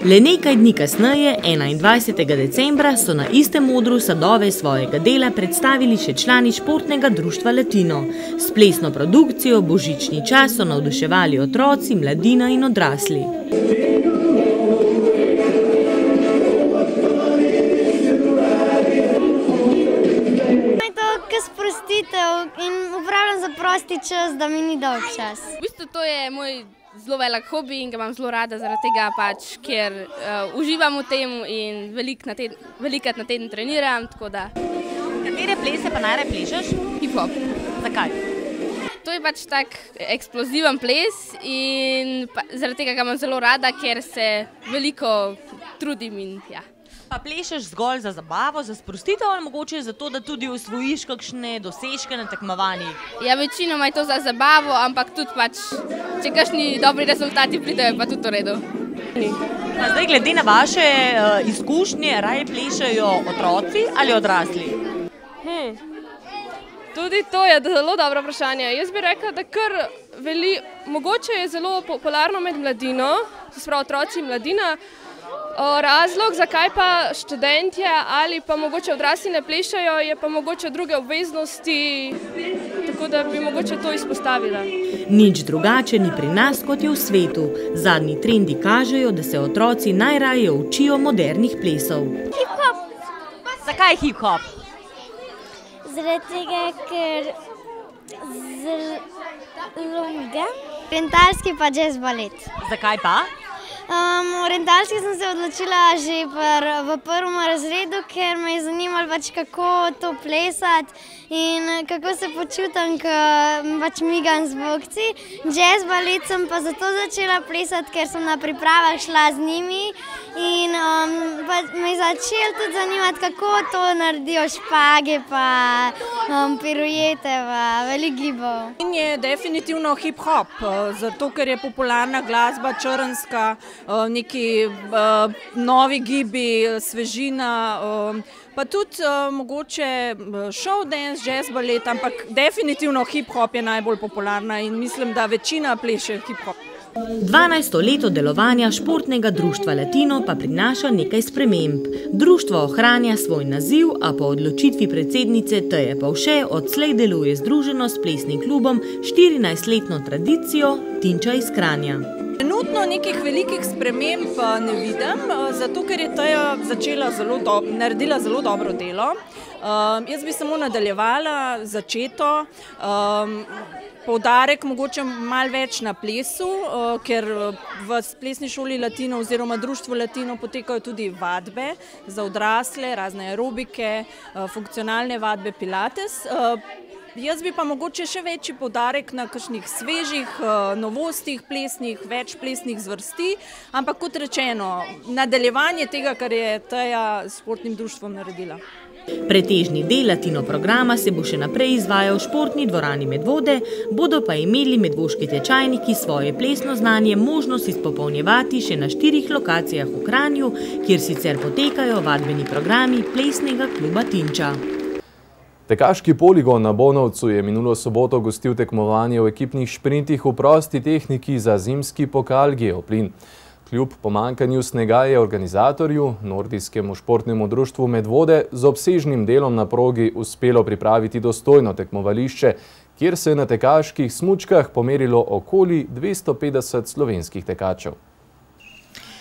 Le nekaj dni kasneje, 21. decembra, so na istem odru sadove svojega dela predstavili še člani športnega društva Latino. S plesno produkcijo Božični čas so navduševali otroci, mladina in odrasli. Sprostitev in uporabljam za prosti čas, da mi ni dolg čas. V bistvu to je moj zelo velik hobi in ga imam zelo rada zaradi tega pač, ker uživam v tem in velikrat na teden treniram, tako da. Katere plese pa najraje plešeš? Hip-hop. Zakaj? To je pač tak eksploziven ples in zaradi tega ga imam zelo rada, ker se veliko trudim in ja. Pa plešeš zgolj za zabavo, za sprostitev ali mogoče zato, da tudi osvojiš kakšne dosežke na tekmovanjih? Ja, večinoma je to za zabavo, ampak tudi pač, če kakšni dobri rezultati pridejo, pa tudi v redu. Zdaj, glede na vaše izkušnje, raje plešejo otroci ali odrasli? Tudi to je zelo dobro vprašanje. Jaz bi rekla, da kar mogoče je zelo popularno med mladino, se pravi otroci in mladina. Razlog, zakaj pa študentje ali pa mogoče odrasli ne plešajo, je pa mogoče druge obveznosti, tako da bi mogoče to izpostavila. Nič drugače ni pri nas, kot je v svetu. Zadnji trendi kažejo, da se otroci najraje učijo modernih plesov. Hip-hop. Zakaj hip-hop? Zaradi tega, ker zelo miga. Orientalski pa jazz balet. Zakaj pa? Orientalski sem se odločila že v prvem razredu, ker me je zanimalo pač kako to plesati in kako se počutim, ko pač migam z bokci. Jazz balet sem pa zato začela plesati, ker sem na pripravah šla z njimi in me je začelo tudi zanimati, kako to naredijo špage pa pirujete pa veliko gibov. In je definitivno hip-hop, zato ker je popularna glasba, črnska, neki novi gibi, svežina, Pa tudi mogoče show dance, jazz balet, ampak definitivno hip-hop je najbolj popularna in mislim, da večina pleše hip-hop. 12. leto delovanja športnega društva Latino pa prinaša nekaj sprememb. Društvo ohranja svoj naziv, a po odločitvi predsednice Teje Pavše odslej deluje združeno s plesnim klubom 14-letno tradicijo Tinča iz Kranja. Trenutno nekih velikih sprememb ne vidim, zato ker je Teja naredila zelo dobro delo. Jaz bi samo nadaljevala začeto, poudarek mogoče malo več na plesu, ker v plesni šoli Latino oziroma društvu Latino potekajo tudi vadbe za odrasle, razne aerobike, funkcionalne vadbe, pilates. Jaz bi pa mogoče še večji poudarek na kakšnih svežih novostih plesnih, več plesnih zvrsti, ampak kot rečeno, nadaljevanje tega, kar je Teja s športnim društvom naredila. Pretežni del Latino programa se bo še naprej izvajal v športni dvorani Medvode, bodo pa imeli medvoški tečajniki svoje plesno znanje možnost izpopolnjevati še na 4 lokacijah v Kranju, kjer sicer potekajo vadbeni programi plesnega kluba Tinča. Tekaški poligon na Bonovcu je minulo soboto gostil tekmovanje v ekipnih šprintih v prosti tehniki za zimski pokal Geoplin. Kljub pomanjkanju snega je organizatorju, nordijskemu športnemu društvu Medvode, z obsežnim delom na progi uspelo pripraviti dostojno tekmovališče, kjer se je na tekaških smučkah pomerilo okoli 250 slovenskih tekačev.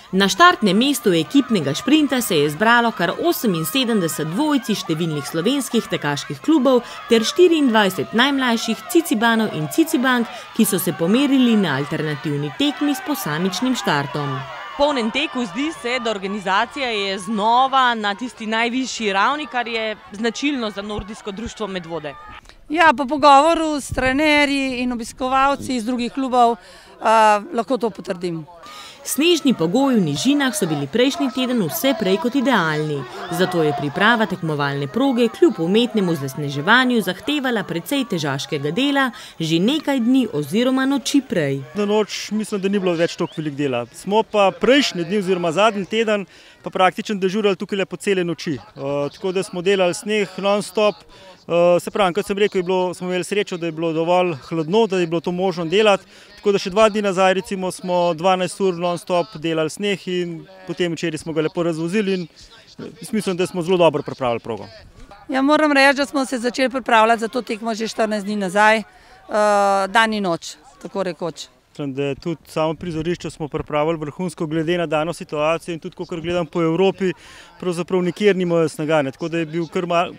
Na štartnem mestu ekipnega šprinta se je zbralo kar 78 dvojci številnih slovenskih tekaških klubov ter 24 najmlajših cicibanov in cicibank, ki so se pomerili na alternativni tekmi s posamičnim štartom. Polnem teku zdi se, da organizacija je znova na tisti najvišji ravni, kar je značilno za nordijsko društvo Medvode. Ja, po pogovoru s trenerji in obiskovalci iz drugih klubov lahko to potrdim. Snežni pogoji v nižinah so bili prejšnji teden vse prej kot idealni, zato je priprava tekmovalne proge kljub umetnemu zasneževanju zahtevala precej težaškega dela že nekaj dni oziroma noči prej. Na noč mislim, da ni bilo več toliko veliko dela. Smo pa prejšnji dni oziroma zadnji teden pa praktično dežurali tukaj po cele noči. Tako da smo delali sneg non-stop. Se pravi, kot sem rekel, smo imeli srečo, da je bilo dovolj hladno, da je bilo to možno delati. Tako da še 2 dni nazaj recimo smo 12 ur non-stop delali sneg in potem včeraj smo ga lepo razvozili in mislim, da smo zelo dobro pripravili progo. Ja, moram reči, da smo se začeli pripravljati za to tekmo že 14 dni nazaj, dan in noč, tako rekoč. Da tudi samo prizorišče smo pripravili vrhunsko glede na dano situacijo in tudi, ko gledam po Evropi, pravzaprav nikjer nimajo snega, tako da je bil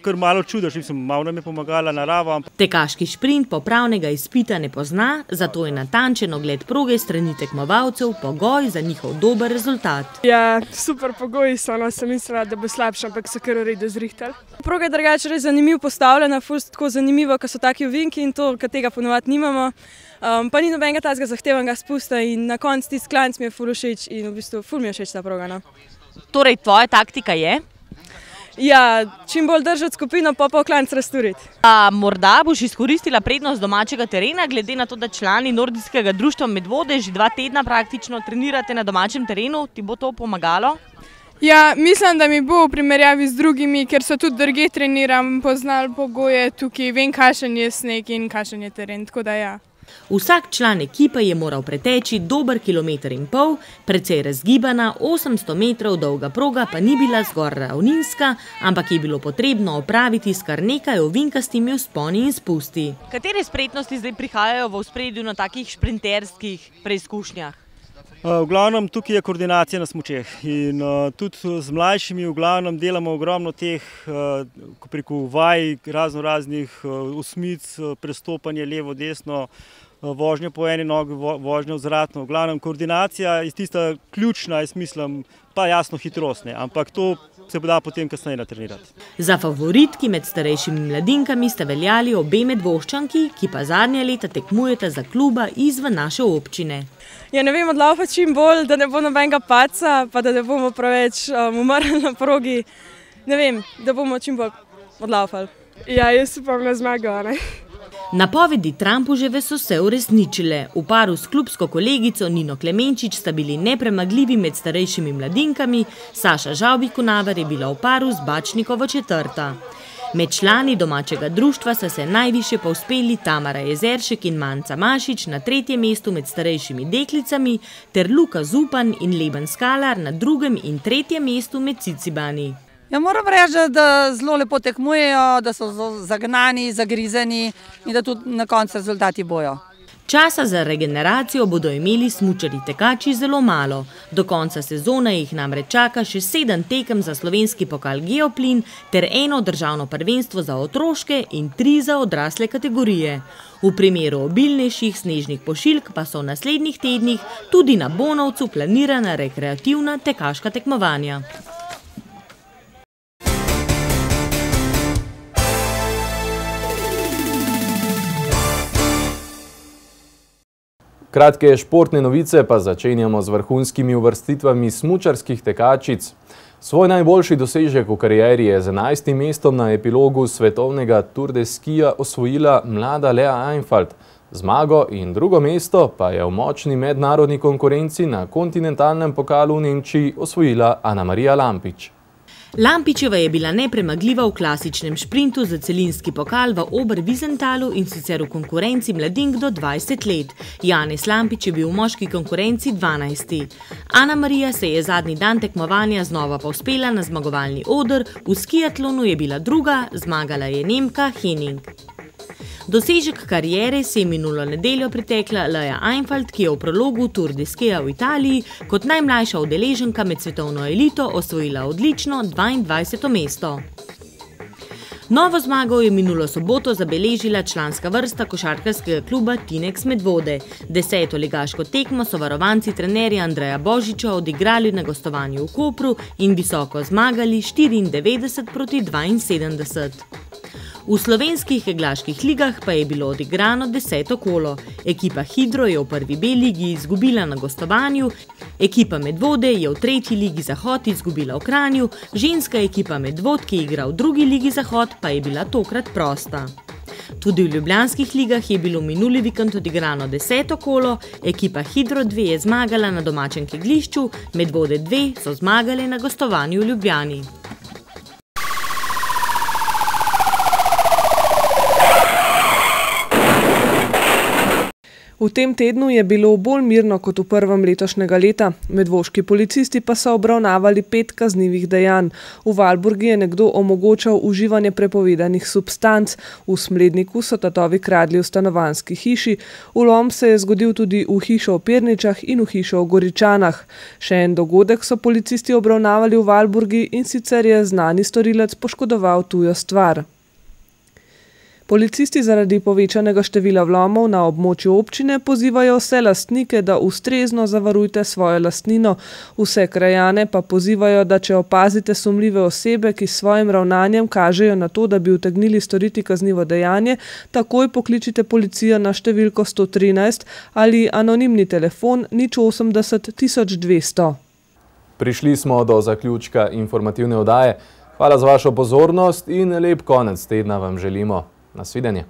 kar malo čudež, malo nam je pomagala narava. Tekaški šprint popravnega izpita ne pozna, zato je natančen ogled proge strani tekmovalcev pogoj za njihov dober rezultat. Ja, super pogoji so, sem mislila, da bo slabše, ampak so kar v redu zrihtali. Proga je drugače res zanimivo postavljena, ful tako zanimivo, ko so taki ovinki in to, ker tega ponovadi nimamo. Pa ni nobenega tazga zahtevanega spusta in na koncu tisti klanc mi je ful všeč in v bistvu ful mi je všeč ta proga. Torej, tvoja taktika je? Ja, čim bolj držati skupino, pa klanc razturiti. Morda boš izkoristila prednost domačega terena, glede na to, da člani nordijskega društva Medvode že 2 tedna praktično trenirate na domačem terenu, ti bo to pomagalo? Ja, mislim, da mi bo v primerjavi z drugimi, ker so tudi drugje treniram, poznali pogoje tukaj, vem, kakšen je sneg in kakšen je teren, tako da ja. Vsak član ekipe je moral preteči dober 1,5 kilometra, precej razgibana, 800 metrov dolga proga pa ni bila zgor ravninska, ampak je bilo potrebno opraviti s kar nekaj ovinkastimi vzponi in spusti. Katere spretnosti zdaj prihajajo v ospredju na takih šprinterskih preizkušnjah? V glavnem tukaj je koordinacija na smučeh in tudi z mlajšimi v glavnem delamo ogromno teh preko vaj, raznih osmic, prestopanje levo, desno, vožnja po eni nogi, vožnja vzvratno. V glavnem koordinacija je tista ključna, jaz mislim, pa jasno hitrost, ampak to se da potem kasneje natrenirati. Za favoritki med starejšimi mladinkami sta veljali obe Medvoščanki, ki pa zadnja leta tekmujeta za kluba izven naše občine. Ja, ne vem, odlaufati čim bolj, da ne bo nobenega padca, pa da ne bomo preveč umrli na progi. Ne vem, da bomo čim bolj odlaufali. Ja, jaz upam na zmago, ne? Napovedi Trampuževe so se uresničile. V paru s klubsko kolegico Nino Klemenčič sta bili nepremagljivi med starejšimi mladinkami, Saša Žavbi-Kunaver je bila v paru z Bačnikovo četrta. Med člani domačega društva sta se najviše povzpeli Tamara Jezeršek in Manca Mašič na 3. mestu med starejšimi deklicami ter Luka Zupan in Leben Skalar na 2. in 3. mestu med cicibani. Ja, moram reči, da zelo lepo tekmujejo, da so zagnani, zagrizeni in da tudi na koncu rezultati bojo. Časa za regeneracijo bodo imeli smučarji tekači zelo malo. Do konca sezone jih namreč čaka še 7 tekem za slovenski pokal Geoplin ter 1 državno prvenstvo za otroške in 3 za odrasle kategorije. V primeru obilnejših snežnih pošiljk pa so v naslednjih tednih tudi na Bonovcu planirana rekreativna tekaška tekmovanja. Kratke športne novice pa začenjamo z vrhunskimi uvrstitvami smučarskih tekačic. Svoj najboljši dosežek v karieri je z 11. mestom na epilogu svetovnega Tour de Skija osvojila mlada Lea Einfalt. Zmago in 2. mesto pa je v močni mednarodni konkurenci na kontinentalnem pokalu v Nemčiji osvojila Anamarija Lampič. Lampičeva je bila nepremagljiva v klasičnem šprintu za celinski pokal v Oberwiesentalu in sicer v konkurenci mladink do 20 let. Janez Lampič je bil v moški konkurenci 12. Anamarija se je zadnji dan tekmovanja znova povzpela na zmagovalni oder, v skiatlonu je bila 2., zmagala je Nemka Henning. Dosežek kariere se je minulo nedeljo pritekla Lea Einfalt, ki je v prologu Tour de Skija v Italiji kot najmlajša udeleženka med svetovno elito osvojila odlično 22. mesto. Novo zmago je minulo soboto zabeležila članska vrsta košarkarskega kluba Tinex Medvode. 10. ligaško tekmo so varovanci trenerja Andreja Božiča odigrali na gostovanju v Kopru in visoko zmagali 94-72. V slovenskih keglaških ligah pa je bilo odigrano 10. kolo. Ekipa Hidro je v prvi B ligi izgubila na gostovanju, ekipa Medvode je v 3. ligi Zahod izgubila v Kranju, ženska ekipa Medvod, ki igra v 2. ligi Zahod, pa je bila tokrat prosta. Tudi v ljubljanskih ligah je bilo minuli vikend odigrano 10. kolo, ekipa Hidro 2 je zmagala na domačem keglišču, Medvode 2 so zmagale na gostovanju v Ljubljani. V tem tednu je bilo bolj mirno kot v prvem letošnjega leta. Medvoški policisti pa so obravnavali 5 kaznivih dejanj. V Valburgi je nekdo omogočal uživanje prepovedanih substanc, v Smledniku so tatovi kradli v stanovanjski hiši, vlom se je zgodil tudi v hišo v Perničah in v hišo v Goričanah. Še en dogodek so policisti obravnavali v Valburgi in sicer je znani storilec poškodoval tujo stvar. Policisti zaradi povečanega števila vlomov na območju občine pozivajo vse lastnike, da ustrezno zavarujte svojo lastnino. Vse krajane pa pozivajo, da če opazite sumljive osebe, ki s svojim ravnanjem kažejo na to, da bi utegnili storiti kaznivo dejanje, takoj pokličite policijo na številko 113 ali anonimni telefon 080 1200. Prišli smo do zaključka informativne oddaje. Hvala za vašo pozornost in lep konec tedna vam želimo. Nasvidenje.